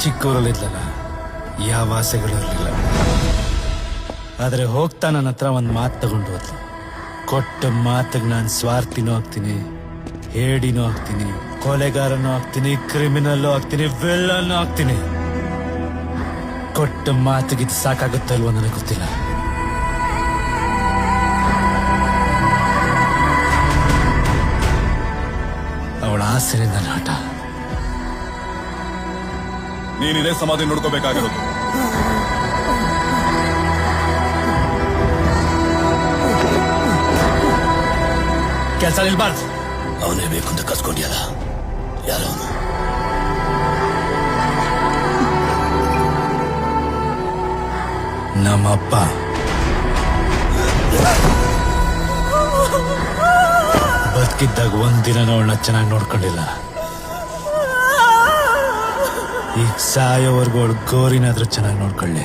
ಚಿಕ್ಕವರಲ್ಲಿದ್ಲಲ್ಲ ಯಾವ ಆಸೆಗಳು ಇರಲಿಲ್ಲ. ಆದ್ರೆ ಹೋಗ್ತಾ ನನ್ನ ಹತ್ರ ಒಂದು ಮಾತು ತಗೊಂಡು ಹೋದ್ಲು. ಕೊಟ್ಟ ಮಾತಿಗೆ ನಾನು ಸ್ವಾರ್ಥಿನೂ ಆಗ್ತೀನಿ, ಹೇಡಿನೂ ಆಗ್ತೀನಿ, ಕೊಲೆಗಾರನೂ ಆಗ್ತೀನಿ, ಕ್ರಿಮಿನಲ್ಲೂ ಆಗ್ತೀನಿ, ವಿಲ್ಲನ್ನೂ ಆಗ್ತೀನಿ. ಕೊಟ್ಟ ಮಾತಿಗೆ ಇದು ಸಾಕಾಗುತ್ತೋ ಇಲ್ವೋ ನನಗೆ ಗೊತ್ತಿಲ್ಲ. ಅವಳ ಆಸೆನೇ ನನ್ನ ಆಟ. ನೀನಿದೇ ಸಮಾಧಿ ನೋಡ್ಕೋಬೇಕಾಗಿರೋದು. ಕೆಲಸ ನಿಲ್ಬಾರ್ದು. ಅವನೇ ಬೇಕು ಅಂತ ಕಸ್ಕೊಂಡಿಯಲ್ಲ, ಯಾರವನು? ನಮ್ಮಪ್ಪ. ಬದುಕಿದ್ದಾಗ ಒಂದಿನ ಅವಳನ್ನ ಚೆನ್ನಾಗಿ ನೋಡ್ಕೊಂಡಿಲ್ಲ. ಈಗ ಸಾಯೋವರೆಗೂ ಅವಳು ಗೋರಿನಾದ್ರೂ ಚೆನ್ನಾಗಿ ನೋಡ್ಕೊಳ್ಳಿ.